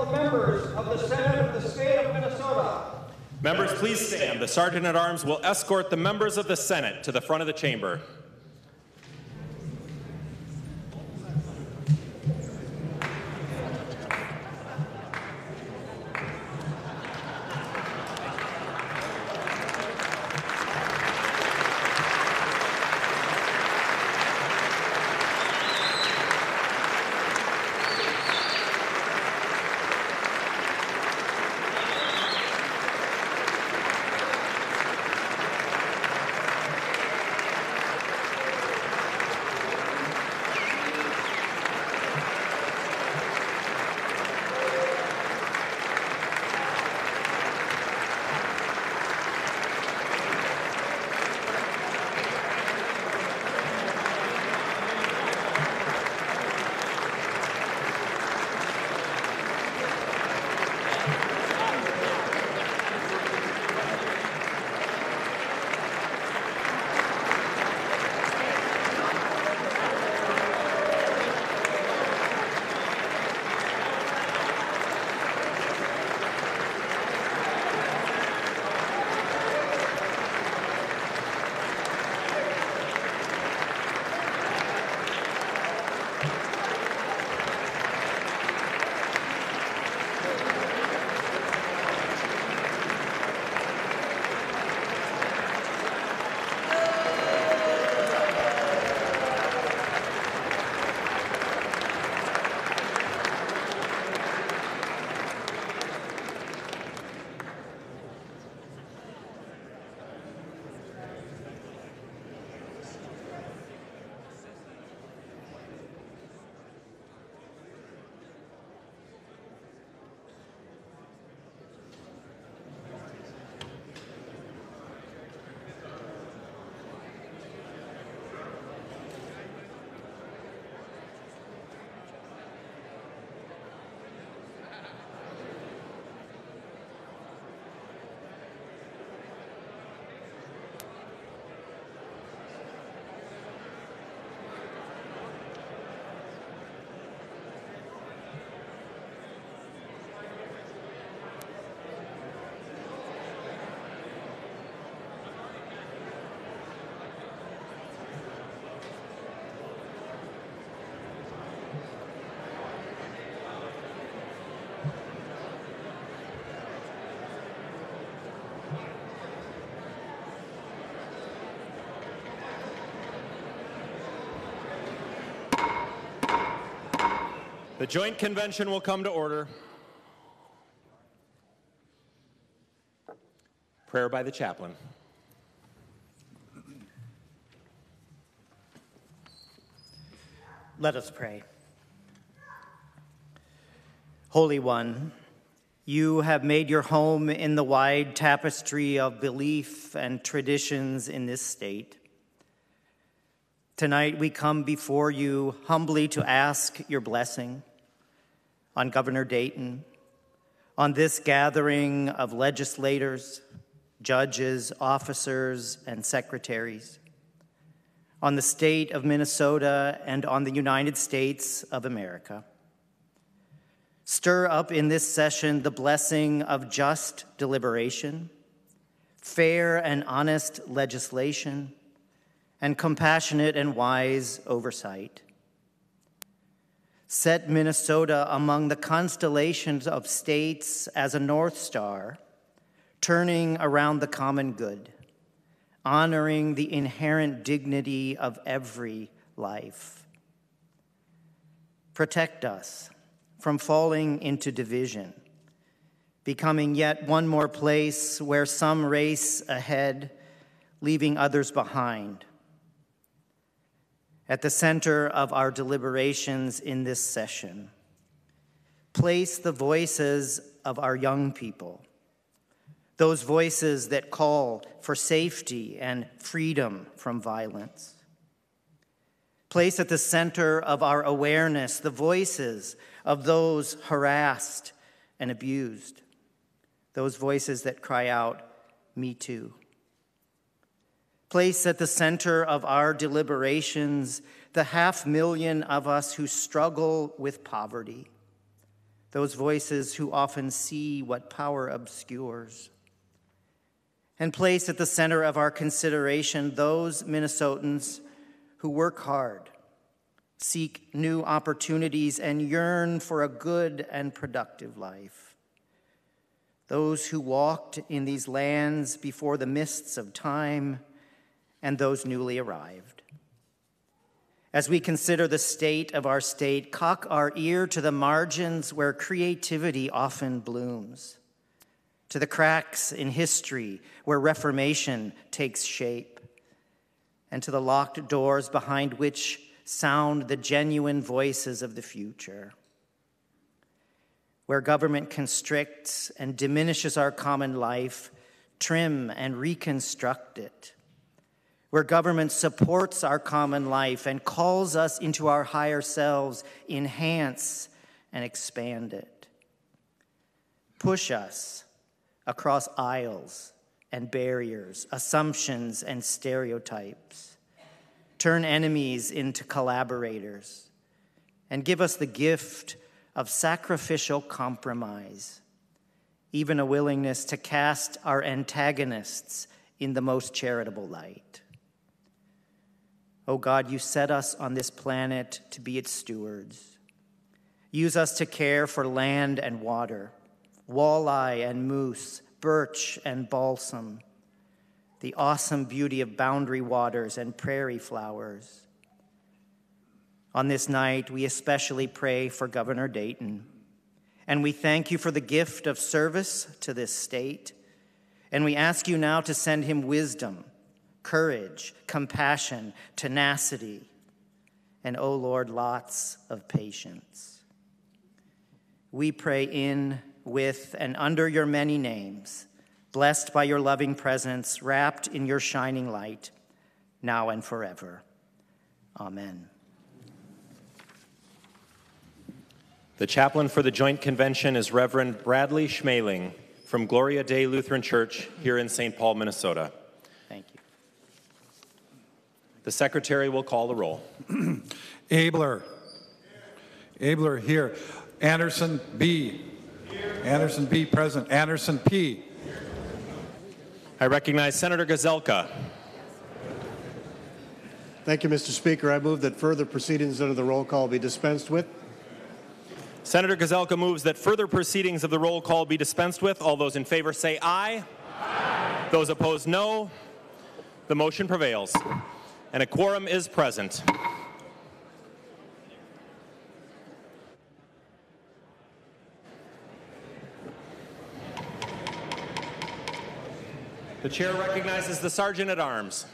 the members of the Senate of the State of Minnesota. Members, please stand. The Sergeant-at-Arms will escort the members of the Senate to the front of the chamber. The Joint Convention will come to order. Prayer by the chaplain. Let us pray. Holy One, you have made your home in the wide tapestry of belief and traditions in this state. Tonight we come before you humbly to ask your blessing on Governor Dayton, on this gathering of legislators, judges, officers, and secretaries, on the state of Minnesota, and on the United States of America. Stir up in this session the blessing of just deliberation, fair and honest legislation, and compassionate and wise oversight. Set Minnesota among the constellations of states as a North Star, turning around the common good, honoring the inherent dignity of every life. Protect us from falling into division, becoming yet one more place where some race ahead, leaving others behind. At the center of our deliberations in this session, place the voices of our young people, those voices that call for safety and freedom from violence. Place at the center of our awareness the voices of those harassed and abused, those voices that cry out, "Me too." Place at the center of our deliberations the 500,000 of us who struggle with poverty, those voices who often see what power obscures. And place at the center of our consideration those Minnesotans who work hard, seek new opportunities, and yearn for a good and productive life. Those who walked in these lands before the mists of time, and those newly arrived. As we consider the state of our state, cock our ear to the margins where creativity often blooms, to the cracks in history where reformation takes shape, and to the locked doors behind which sound the genuine voices of the future. Where government constricts and diminishes our common life, trim and reconstruct it. Where government supports our common life and calls us into our higher selves, enhance and expand it. Push us across aisles and barriers, assumptions and stereotypes. Turn enemies into collaborators, and give us the gift of sacrificial compromise, even a willingness to cast our antagonists in the most charitable light. Oh God, you set us on this planet to be its stewards. Use us to care for land and water, walleye and moose, birch and balsam, the awesome beauty of boundary waters and prairie flowers. On this night, we especially pray for Governor Dayton, and we thank you for the gift of service to this state, and we ask you now to send him wisdom, courage, compassion, tenacity, and, oh Lord, lots of patience. We pray in, with, and under your many names, blessed by your loving presence, wrapped in your shining light, now and forever. Amen. The chaplain for the Joint Convention is Reverend Bradley Schmaling from Gloria Dei Lutheran Church here in St. Paul, Minnesota. Thank you. The secretary will call the roll. Abler. Abler here. Anderson B. Here. Anderson B present. Anderson P. I recognize Senator Gazelka. Thank you, Mr. Speaker. I move that further proceedings under the roll call be dispensed with. Senator Gazelka moves that further proceedings of the roll call be dispensed with. All those in favor say aye. Aye. Those opposed, no. The motion prevails, and a quorum is present. The chair recognizes the Sergeant at Arms.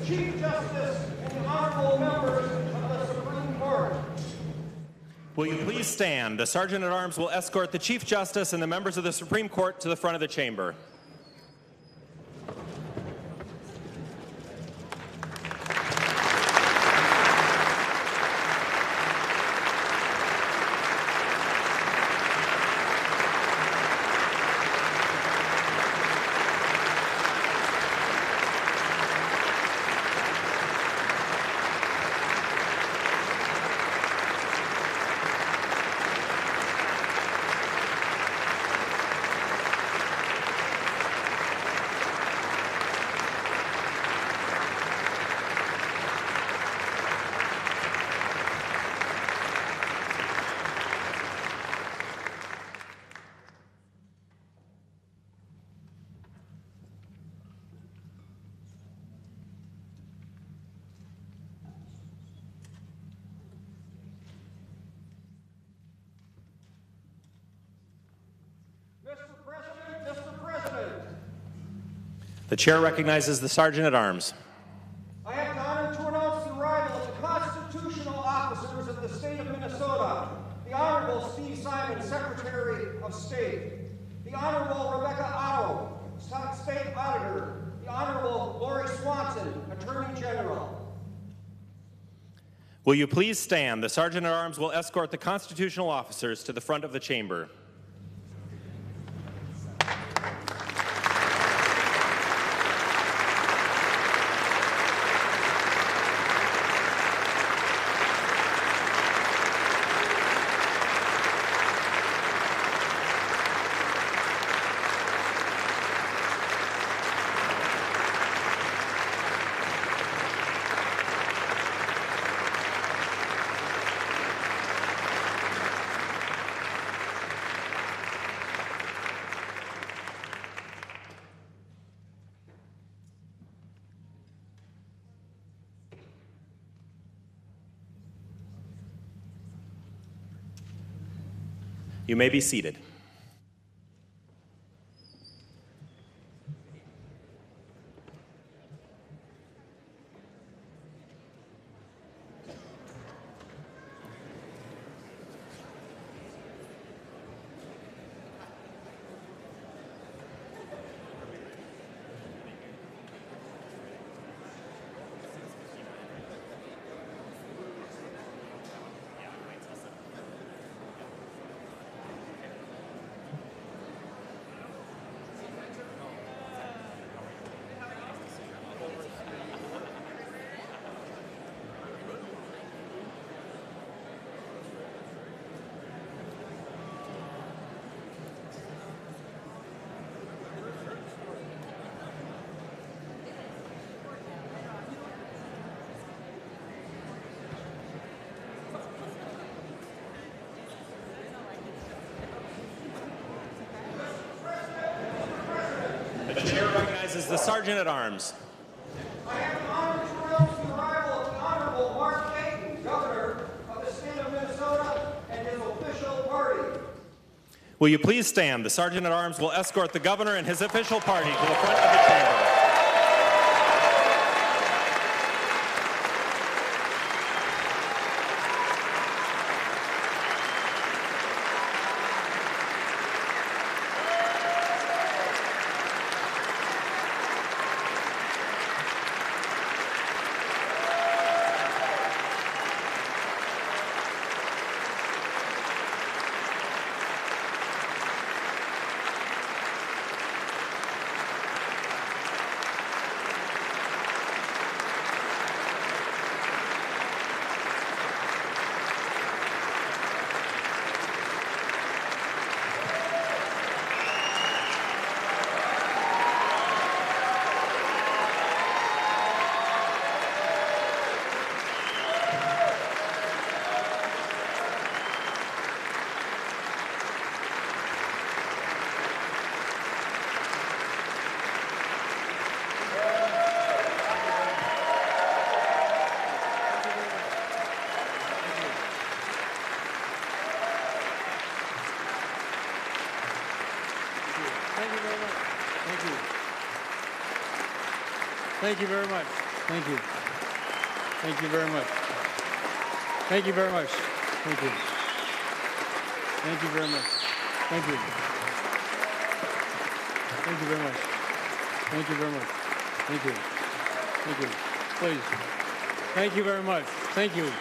Chief Justice and the honorable members of the Supreme Court. Will you please stand? The Sergeant at Arms will escort the Chief Justice and the members of the Supreme Court to the front of the chamber. Mr. President. The chair recognizes the Sergeant at Arms. I have the honor to announce the arrival of the constitutional officers of the state of Minnesota, the Honorable Steve Simon, Secretary of State, the Honorable Rebecca Otto, State Auditor, the Honorable Lori Swanson, Attorney General. Will you please stand? The Sergeant at Arms will escort the constitutional officers to the front of the chamber. You may be seated. The chair recognizes the Sergeant at Arms. I have the honor to announce the arrival of the Honorable Mark Dayton, Governor of the state of Minnesota, and his official party. Will you please stand? The Sergeant at Arms will escort the Governor and his official party to the front of the chamber. Thank you very much. Thank you. Thank you very much. Thank you very much. Thank you. Thank you very much. Thank you. Thank you very much. Thank you very much. Thank you. Thank you. Please. Thank you very much. Thank you.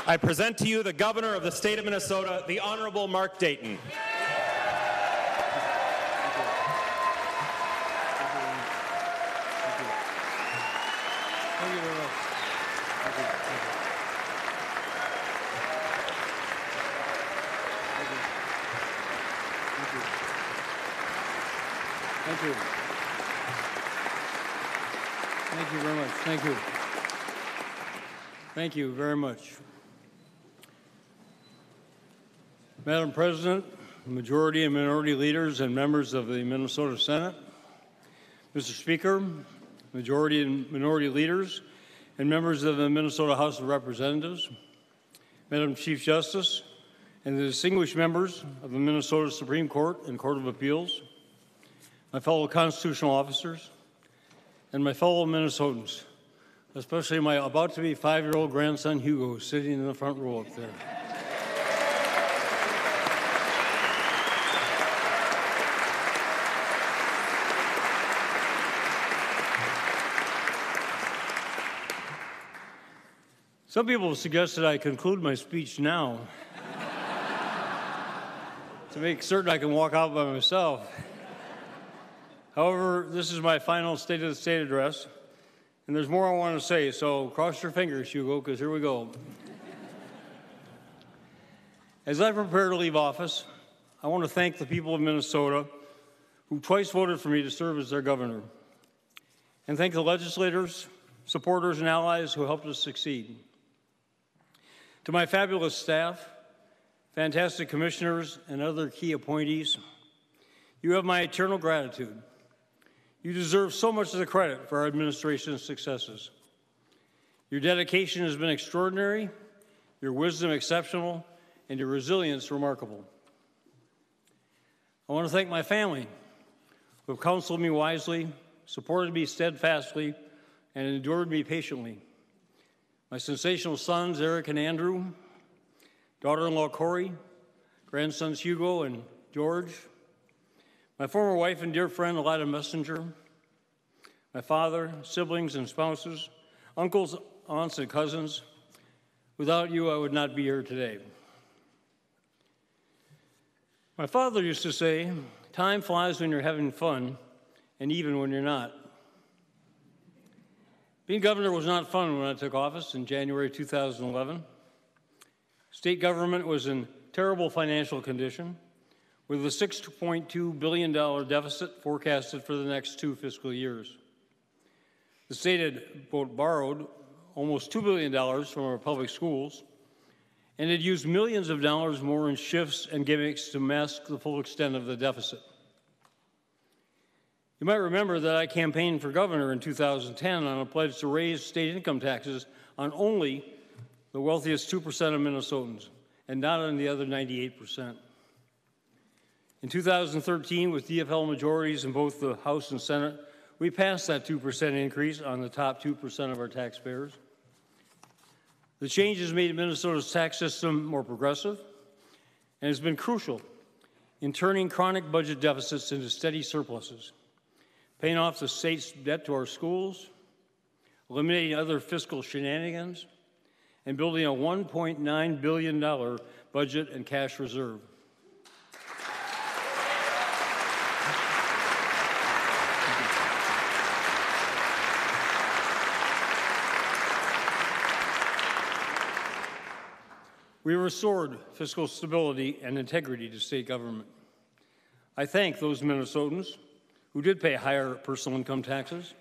I present to you the Governor of the state of Minnesota, the Honorable Mark Dayton. Thank you. Thank you very much. Thank you. Thank you very much. Madam President, majority and minority leaders and members of the Minnesota Senate, Mr. Speaker, majority and minority leaders and members of the Minnesota House of Representatives, Madam Chief Justice, and the distinguished members of the Minnesota Supreme Court and Court of Appeals, my fellow constitutional officers, and my fellow Minnesotans, especially my about-to-be 5-year-old grandson, Hugo, sitting in the front row up there. Some people have suggested I conclude my speech now to make certain I can walk out by myself. However, this is my final State of the State address, and there's more I want to say, so cross your fingers, Hugo, because here we go. As I prepare to leave office, I want to thank the people of Minnesota who twice voted for me to serve as their governor, and thank the legislators, supporters, and allies who helped us succeed. To my fabulous staff, fantastic commissioners, and other key appointees, you have my eternal gratitude. You deserve so much of the credit for our administration's successes. Your dedication has been extraordinary, your wisdom exceptional, and your resilience remarkable. I want to thank my family, who have counseled me wisely, supported me steadfastly, and endured me patiently. My sensational sons, Eric and Andrew, daughter-in-law Corey, grandsons Hugo and George, my former wife and dear friend Elida Messenger, my father, siblings and spouses, uncles, aunts, and cousins. Without you, I would not be here today. My father used to say, time flies when you're having fun, and even when you're not. Being governor was not fun when I took office in January 2011. State government was in terrible financial condition, with a $6.2 billion deficit forecasted for the next 2 fiscal years. The state had borrowed almost $2 billion from our public schools, and had used millions of dollars more in shifts and gimmicks to mask the full extent of the deficit. You might remember that I campaigned for governor in 2010 on a pledge to raise state income taxes on only the wealthiest 2% of Minnesotans, and not on the other 98%. In 2013, with DFL majorities in both the House and Senate, we passed that 2% increase on the top 2% of our taxpayers. The changes made Minnesota's tax system more progressive and has been crucial in turning chronic budget deficits into steady surpluses, paying off the state's debt to our schools, eliminating other fiscal shenanigans, and building a $1.9 billion budget and cash reserve. We restored fiscal stability and integrity to state government. I thank those Minnesotans who did pay higher personal income taxes,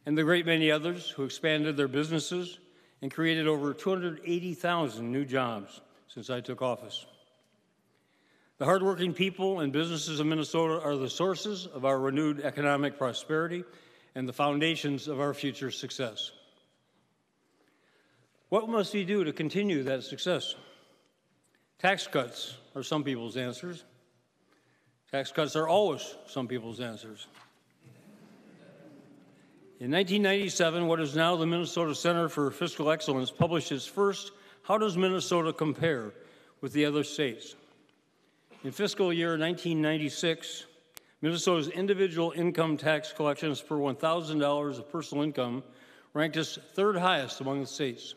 and the great many others who expanded their businesses and created over 280,000 new jobs since I took office. The hardworking people and businesses of Minnesota are the sources of our renewed economic prosperity and the foundations of our future success. What must we do to continue that success? Tax cuts are some people's answers. Tax cuts are always some people's answers. In 1997, what is now the Minnesota Center for Fiscal Excellence published its first How Does Minnesota Compare with the Other States? In fiscal year 1996, Minnesota's individual income tax collections per $1,000 of personal income ranked us third highest among the states.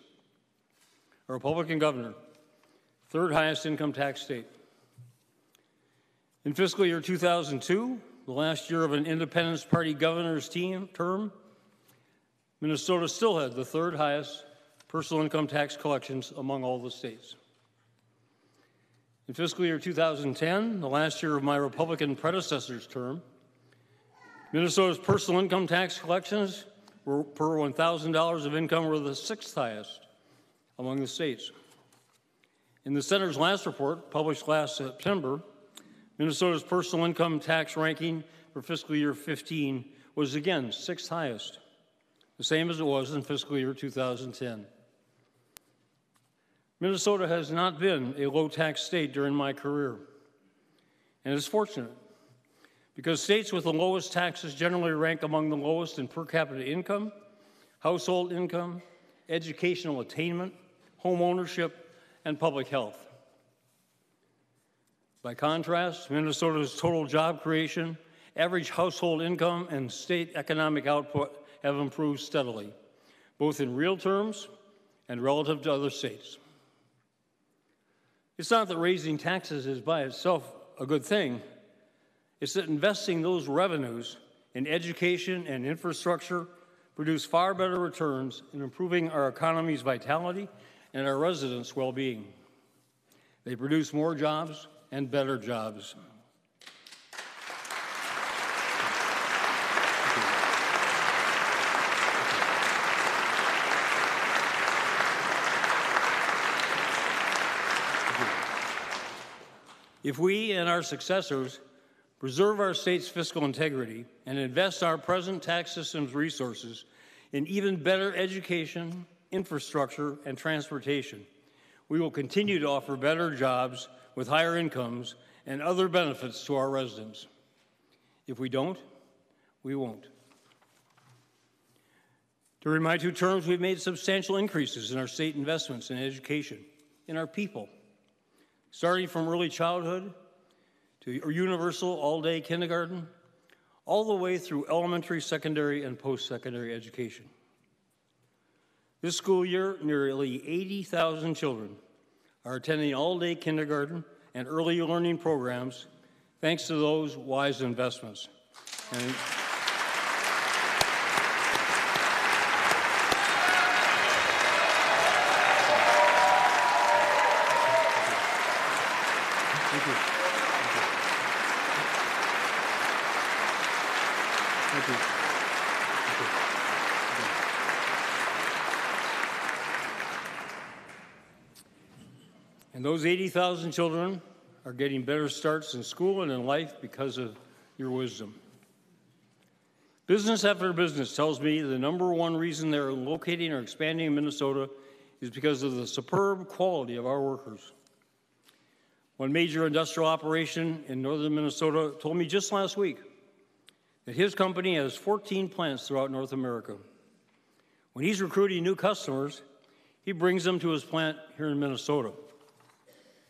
A Republican governor, third highest income tax state. In fiscal year 2002, the last year of an Independence Party governor's term, Minnesota still had the third highest personal income tax collections among all the states. In fiscal year 2010, the last year of my Republican predecessor's term, Minnesota's personal income tax collections per $1,000 of income were the sixth highest among the states. In the Center's last report, published last September, Minnesota's personal income tax ranking for fiscal year 15 was again sixth highest, the same as it was in fiscal year 2010. Minnesota has not been a low-tax state during my career, and it's fortunate because states with the lowest taxes generally rank among the lowest in per capita income, household income, educational attainment, home ownership, and public health. By contrast, Minnesota's total job creation, average household income, and state economic output have improved steadily, both in real terms and relative to other states. It's not that raising taxes is by itself a good thing. It's that investing those revenues in education and infrastructure produce far better returns in improving our economy's vitality and our residents' well-being. They produce more jobs and better jobs. If we and our successors preserve our state's fiscal integrity and invest our present tax system's resources in even better education, infrastructure, and transportation, we will continue to offer better jobs with higher incomes and other benefits to our residents. If we don't, we won't. During my 2 terms, we've made substantial increases in our state investments in education, in our people, starting from early childhood to universal all-day kindergarten, all the way through elementary, secondary, and post-secondary education. This school year, nearly 80,000 children are attending all-day kindergarten and early learning programs thanks to those wise investments. And Thank you. Thank you. And those 80,000 children are getting better starts in school and in life because of your wisdom. Business after business tells me the #1 reason they're locating or expanding in Minnesota is because of the superb quality of our workers. One major industrial operation in northern Minnesota told me just last week that his company has 14 plants throughout North America. When he's recruiting new customers, he brings them to his plant here in Minnesota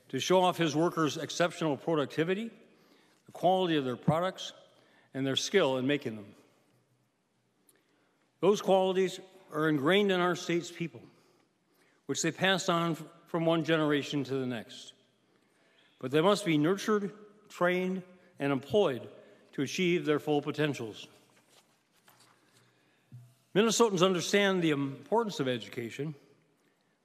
to show off his workers' exceptional productivity, the quality of their products, and their skill in making them. Those qualities are ingrained in our state's people, which they pass on from one generation to the next. But they must be nurtured, trained, and employed to achieve their full potentials. Minnesotans understand the importance of education,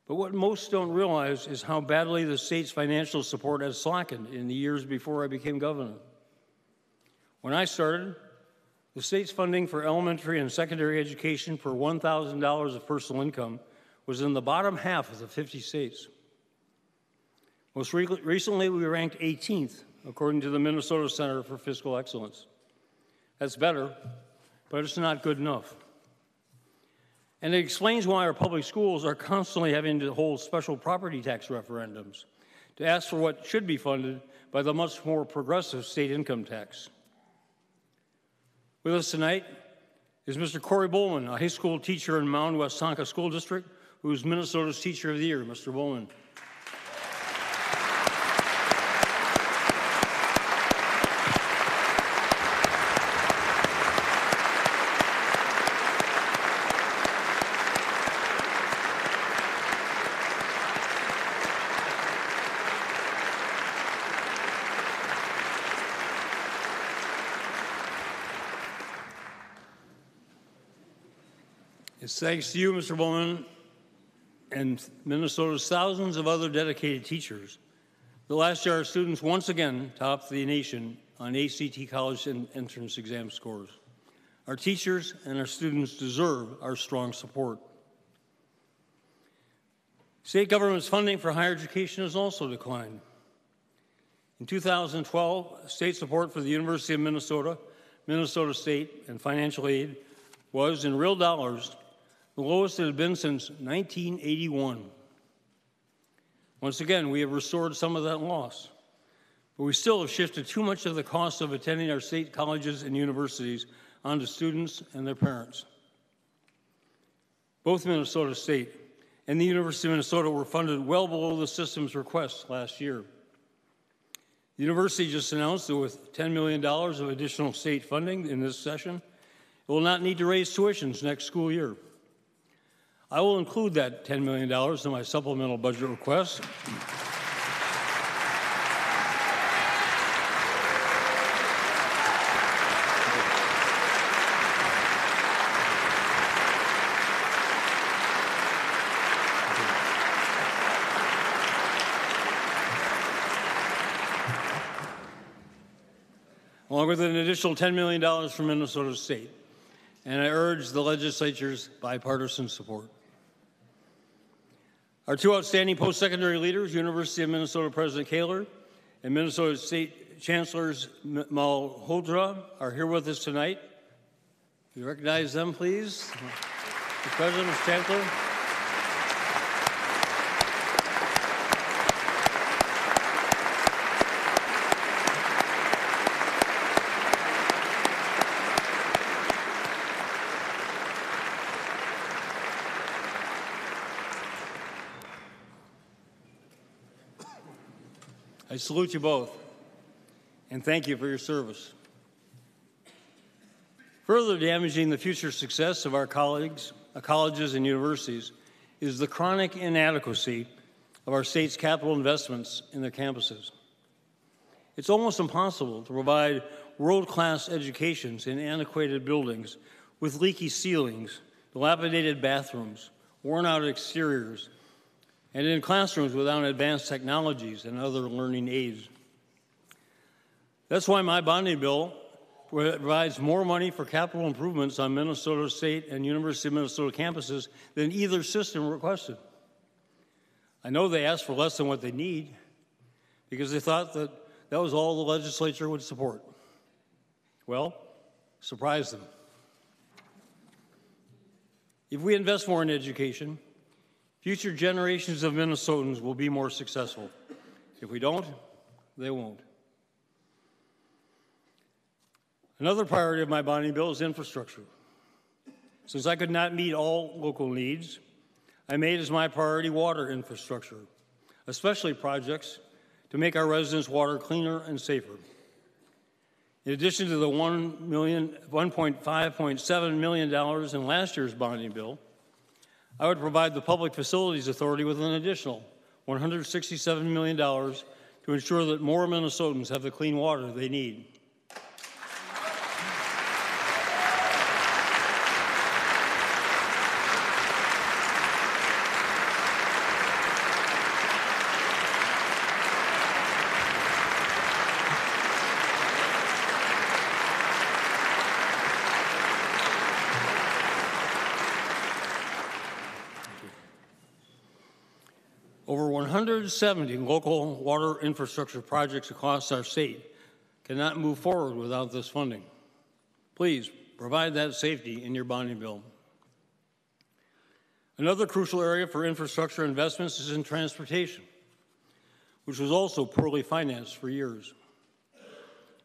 but what most don't realize is how badly the state's financial support has slackened in the years before I became governor. When I started, the state's funding for elementary and secondary education per $1,000 of personal income was in the bottom half of the 50 states. Most recently, we ranked 18th, according to the Minnesota Center for Fiscal Excellence. That's better, but it's not good enough. And it explains why our public schools are constantly having to hold special property tax referendums to ask for what should be funded by the much more progressive state income tax. With us tonight is Mr. Corey Bowman, a high school teacher in Mound West Tonka School District, who is Minnesota's Teacher of the Year. Mr. Bowman. It's thanks to you, Mr. Bowman, and Minnesota's thousands of other dedicated teachers that last year our students once again topped the nation on ACT college entrance exam scores. Our teachers and our students deserve our strong support. State government's funding for higher education has also declined. In 2012, state support for the University of Minnesota, Minnesota State, and financial aid was, in real dollars, the lowest it had been since 1981. Once again, we have restored some of that loss, but we still have shifted too much of the cost of attending our state colleges and universities onto students and their parents. Both Minnesota State and the University of Minnesota were funded well below the system's request last year. The university just announced that with $10 million of additional state funding in this session, it will not need to raise tuitions next school year. I will include that $10 million in my supplemental budget request. Along with an additional $10 million from Minnesota State. And I urge the legislature's bipartisan support. Our two outstanding post-secondary leaders, University of Minnesota President Kaler and Minnesota State Chancellors Malhotra, are here with us tonight. You recognize them, please? Mr. President, Mr. Chancellor. I salute you both, and thank you for your service. Further damaging the future success of our colleagues, colleges and universities is the chronic inadequacy of our state's capital investments in their campuses. It's almost impossible to provide world-class educations in antiquated buildings with leaky ceilings, dilapidated bathrooms, worn-out exteriors, and in classrooms without advanced technologies and other learning aids. That's why my bonding bill provides more money for capital improvements on Minnesota State and University of Minnesota campuses than either system requested. I know they asked for less than what they need because they thought that that was all the legislature would support. Well, surprise them. If we invest more in education, future generations of Minnesotans will be more successful. If we don't, they won't. Another priority of my bonding bill is infrastructure. Since I could not meet all local needs, I made as my priority water infrastructure, especially projects to make our residents' water cleaner and safer. In addition to the $1.5 million in last year's bonding bill, I would provide the Public Facilities Authority with an additional $167 million to ensure that more Minnesotans have the clean water they need. Over 170 local water infrastructure projects across our state cannot move forward without this funding. Please provide that safety in your bonding bill. Another crucial area for infrastructure investments is in transportation, which was also poorly financed for years.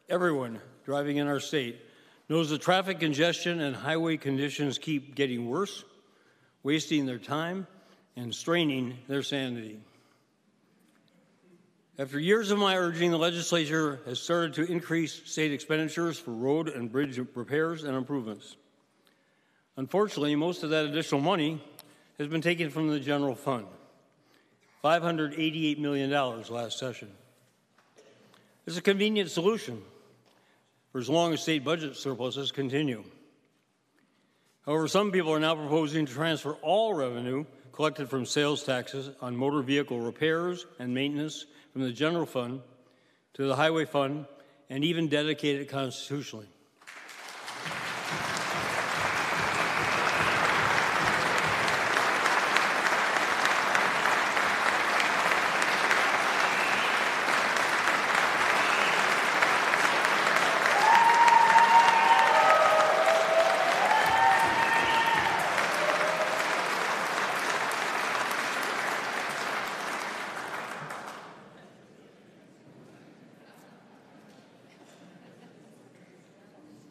Everyone driving in our state knows that traffic congestion and highway conditions keep getting worse, wasting their time and straining their sanity. After years of my urging, the legislature has started to increase state expenditures for road and bridge repairs and improvements. Unfortunately, most of that additional money has been taken from the general fund, $588 million last session. It's a convenient solution for as long as state budget surpluses continue. However, some people are now proposing to transfer all revenue collected from sales taxes on motor vehicle repairs and maintenance from the general fund to the highway fund and even dedicate it constitutionally.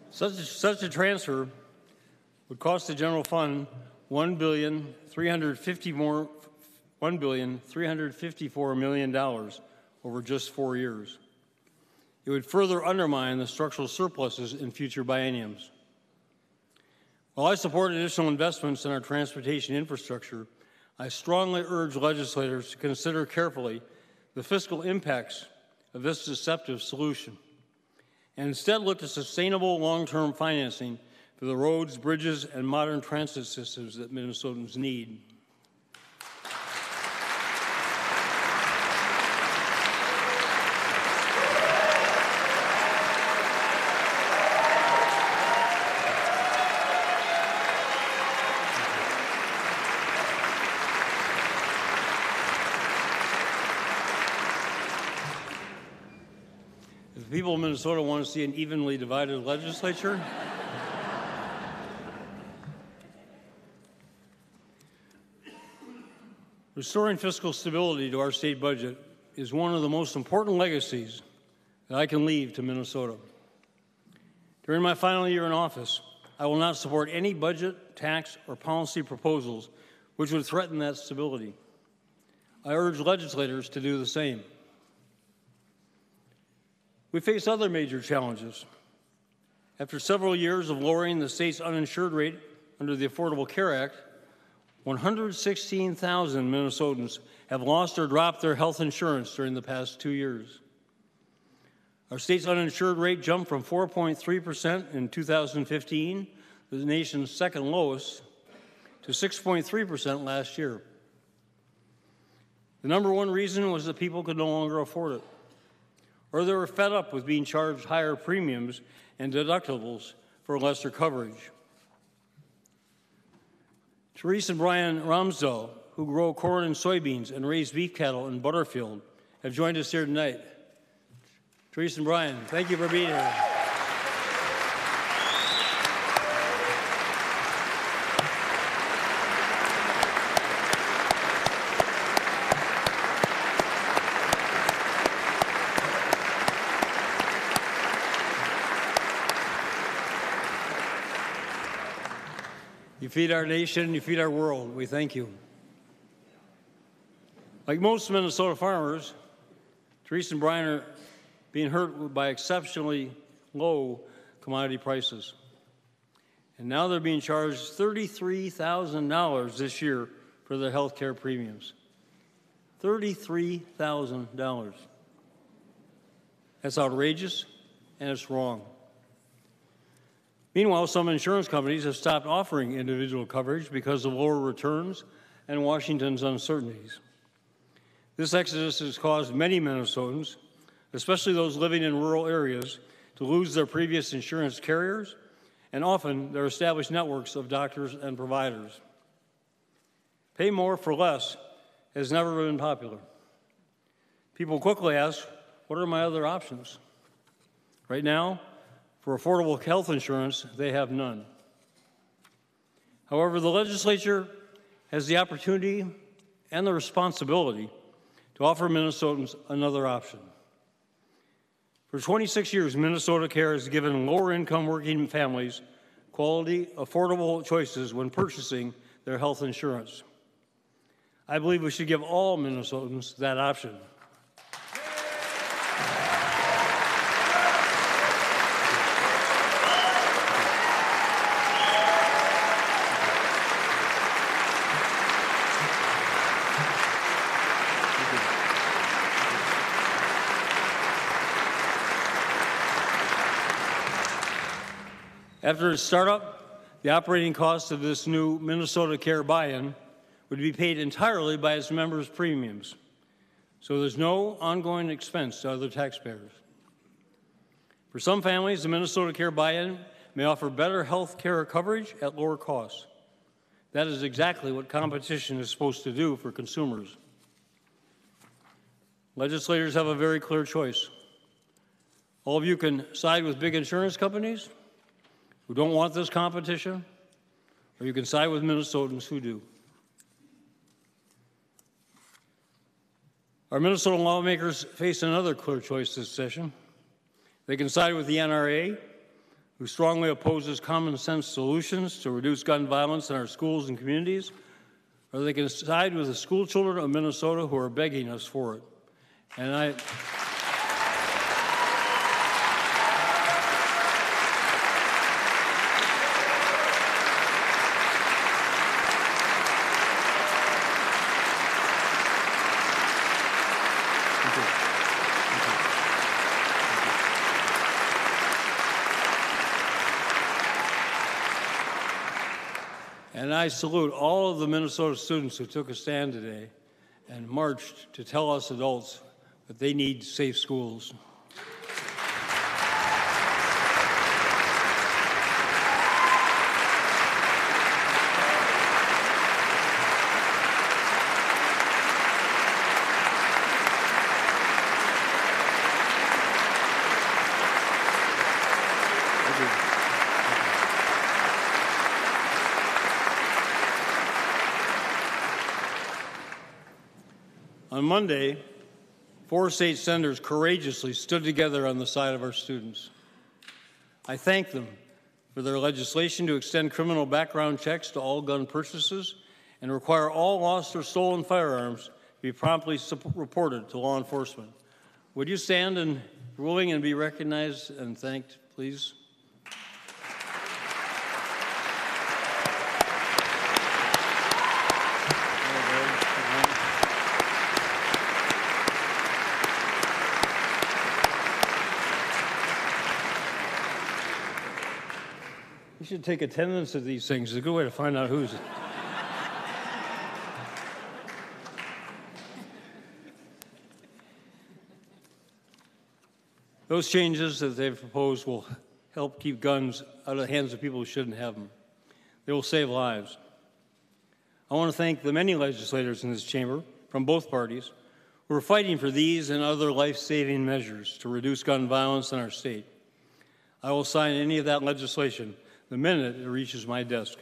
Such a transfer would cost the general fund $1,354 million over just 4 years. It would further undermine the structural surpluses in future bienniums. While I support additional investments in our transportation infrastructure, I strongly urge legislators to consider carefully the fiscal impacts of this deceptive solution, and instead look to sustainable long-term financing for the roads, bridges, and modern transit systems that Minnesotans need. If the people of Minnesota want to see an evenly divided legislature, restoring fiscal stability to our state budget is one of the most important legacies that I can leave to Minnesota. During my final year in office, I will not support any budget, tax, or policy proposals which would threaten that stability. I urge legislators to do the same. We face other major challenges. After several years of lowering the state's uninsured rate under the Affordable Care Act, 116,000 Minnesotans have lost or dropped their health insurance during the past 2 years. Our state's uninsured rate jumped from 4.3% in 2015, the nation's second lowest, to 6.3% last year. The number one reason was that people could no longer afford it, or they were fed up with being charged higher premiums and deductibles for lesser coverage. Therese and Brian Ramsdell, who grow corn and soybeans and raise beef cattle in Butterfield, have joined us here tonight. Therese and Brian, thank you for being here. You feed our nation, you feed our world. We thank you. Like most Minnesota farmers, Therese and Brian are being hurt by exceptionally low commodity prices. And now they're being charged $33,000 this year for their health care premiums. $33,000. That's outrageous, and it's wrong. Meanwhile, some insurance companies have stopped offering individual coverage because of lower returns and Washington's uncertainties. This exodus has caused many Minnesotans, especially those living in rural areas, to lose their previous insurance carriers and often their established networks of doctors and providers. Pay more for less has never been popular. People quickly ask, what are my other options? Right now, for affordable health insurance, they have none. However, the legislature has the opportunity and the responsibility to offer Minnesotans another option. For 26 years, Minnesota Care has given lower-income working families quality, affordable choices when purchasing their health insurance. I believe we should give all Minnesotans that option. After its startup, the operating cost of this new Minnesota Care buy-in would be paid entirely by its members' premiums, so there's no ongoing expense to other taxpayers. For some families, the Minnesota Care buy-in may offer better health care coverage at lower costs. That is exactly what competition is supposed to do for consumers. Legislators have a very clear choice. All of you can side with big insurance companies who don't want this competition, or you can side with Minnesotans who do. Our Minnesota lawmakers face another clear choice this session. They can side with the NRA, who strongly opposes common sense solutions to reduce gun violence in our schools and communities, or they can side with the school children of Minnesota who are begging us for it. And I salute all of the Minnesota students who took a stand today and marched to tell us adults that they need safe schools. On Monday, 4 state senators courageously stood together on the side of our students. I thank them for their legislation to extend criminal background checks to all gun purchases and require all lost or stolen firearms be promptly reported to law enforcement. Would you stand and ruling and be recognized and thanked, please. You should take attendance at these things. It's a good way to find out who's. Those changes that they've proposed will help keep guns out of the hands of people who shouldn't have them. They will save lives. I want to thank the many legislators in this chamber from both parties who are fighting for these and other life-saving measures to reduce gun violence in our state. I will sign any of that legislation the minute it reaches my desk.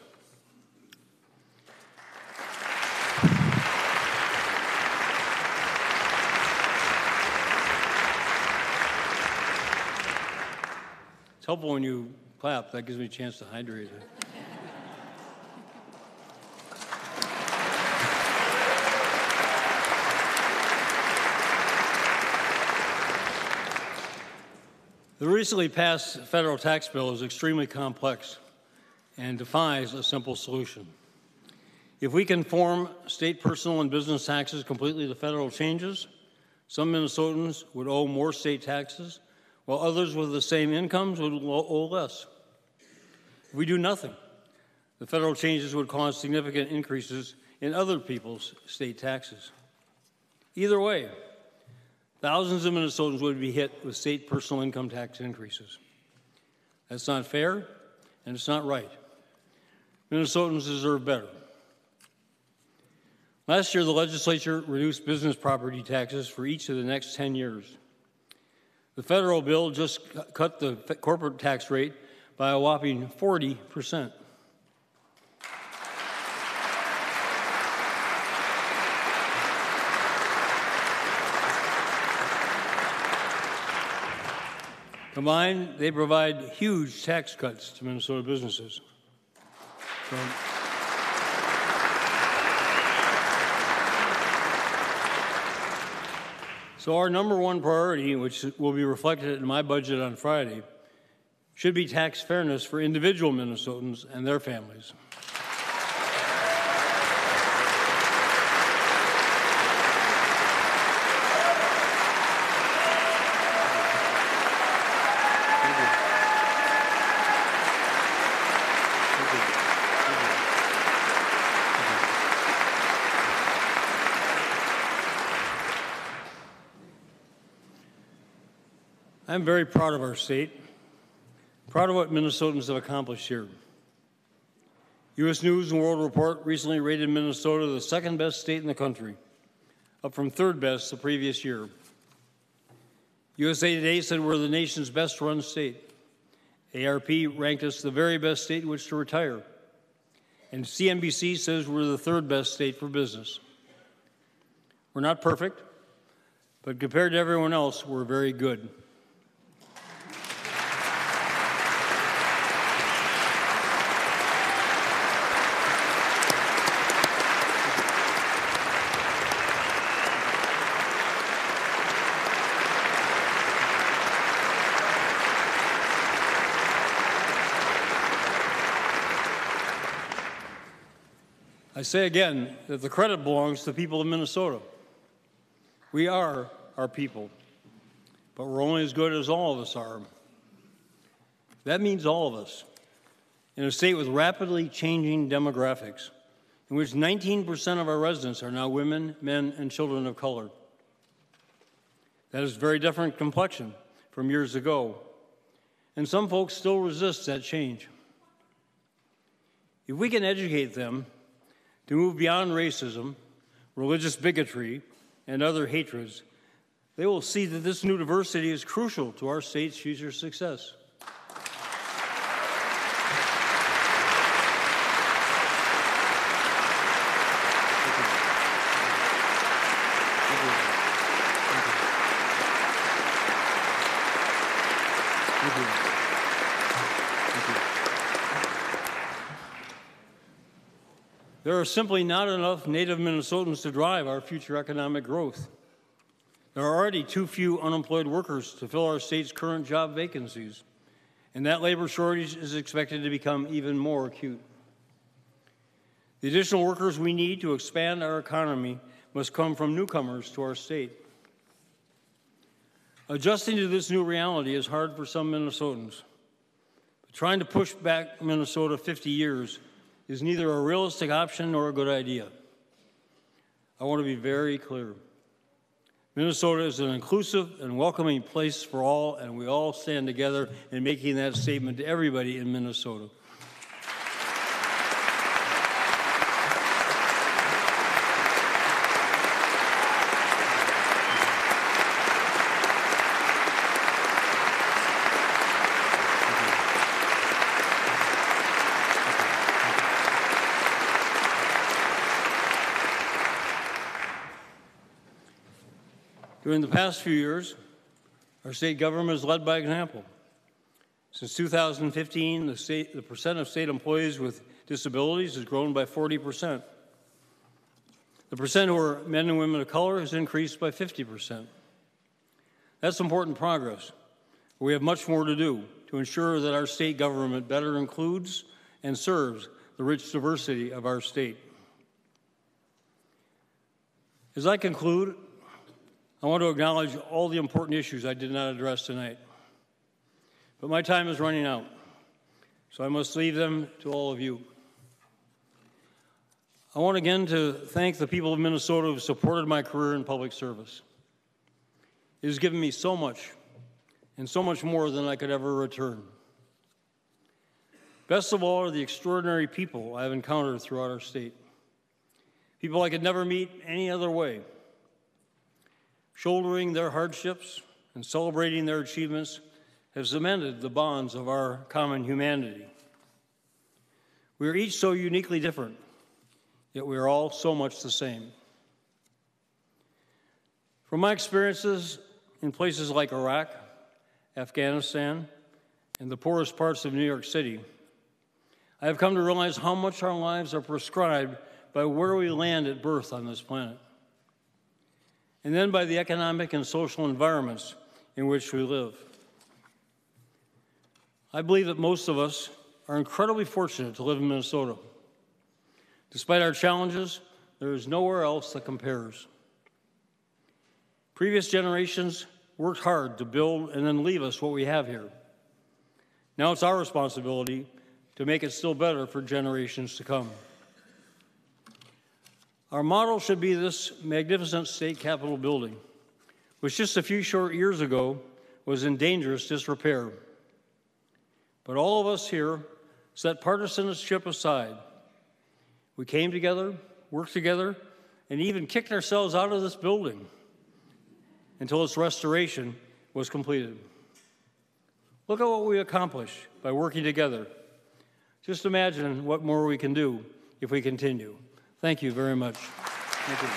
It's helpful when you clap. That gives me a chance to hydrate it. The recently passed federal tax bill is extremely complex and defies a simple solution. If we conform state personal and business taxes completely to federal changes, some Minnesotans would owe more state taxes, while others with the same incomes would owe less. If we do nothing, the federal changes would cause significant increases in other people's state taxes. Either way, thousands of Minnesotans would be hit with state personal income tax increases. That's not fair, and it's not right. Minnesotans deserve better. Last year, the legislature reduced business property taxes for each of the next 10 years. The federal bill just cut the corporate tax rate by a whopping 40%. Combined, they provide huge tax cuts to Minnesota businesses. So our number one priority, which will be reflected in my budget on Friday, should be tax fairness for individual Minnesotans and their families. I'm very proud of our state, proud of what Minnesotans have accomplished here. U.S. News & World Report recently rated Minnesota the second best state in the country, up from third best the previous year. USA Today said we're the nation's best run state. ARP ranked us the very best state in which to retire. And CNBC says we're the third best state for business. We're not perfect, but compared to everyone else, we're very good. I say again that the credit belongs to the people of Minnesota. We are our people, but we're only as good as all of us are. That means all of us. In a state with rapidly changing demographics, in which 19% of our residents are now women, men, and children of color. That is a very different complexion from years ago, and some folks still resist that change. If we can educate them to move beyond racism, religious bigotry, and other hatreds, they will see that this new diversity is crucial to our state's future success. There are simply not enough Native Minnesotans to drive our future economic growth. There are already too few unemployed workers to fill our state's current job vacancies, and that labor shortage is expected to become even more acute. The additional workers we need to expand our economy must come from newcomers to our state. Adjusting to this new reality is hard for some Minnesotans. But trying to push back Minnesota 50 years is neither a realistic option nor a good idea. I want to be very clear. Minnesota is an inclusive and welcoming place for all, and we all stand together in making that statement to everybody in Minnesota. During the past few years, our state government has led by example. Since 2015, the percent of state employees with disabilities has grown by 40%. The percent who are men and women of color has increased by 50%. That's important progress. We have much more to do to ensure that our state government better includes and serves the rich diversity of our state. As I conclude, I want to acknowledge all the important issues I did not address tonight. But my time is running out, so I must leave them to all of you. I want again to thank the people of Minnesota who have supported my career in public service. It has given me so much, and so much more than I could ever return. Best of all are the extraordinary people I have encountered throughout our state. People I could never meet any other way. Shouldering their hardships and celebrating their achievements have cemented the bonds of our common humanity. We are each so uniquely different, yet we are all so much the same. From my experiences in places like Iraq, Afghanistan, and the poorest parts of New York City, I have come to realize how much our lives are prescribed by where we land at birth on this planet, and then by the economic and social environments in which we live. I believe that most of us are incredibly fortunate to live in Minnesota. Despite our challenges, there is nowhere else that compares. Previous generations worked hard to build and then leave us what we have here. Now it's our responsibility to make it still better for generations to come. Our model should be this magnificent state capitol building, which just a few short years ago was in dangerous disrepair. But all of us here set partisanship aside. We came together, worked together, and even kicked ourselves out of this building until its restoration was completed. Look at what we accomplished by working together. Just imagine what more we can do if we continue. Thank you very much. Thank you.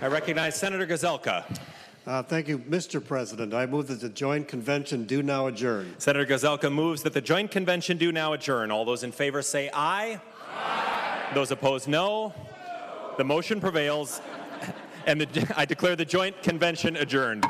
I recognize Senator Gazelka. Thank you, Mr. President. I move that the joint convention do now adjourn. Senator Gazelka moves that the joint convention do now adjourn. All those in favor say aye. Aye. Those opposed, no. The motion prevails, and I declare the joint convention adjourned.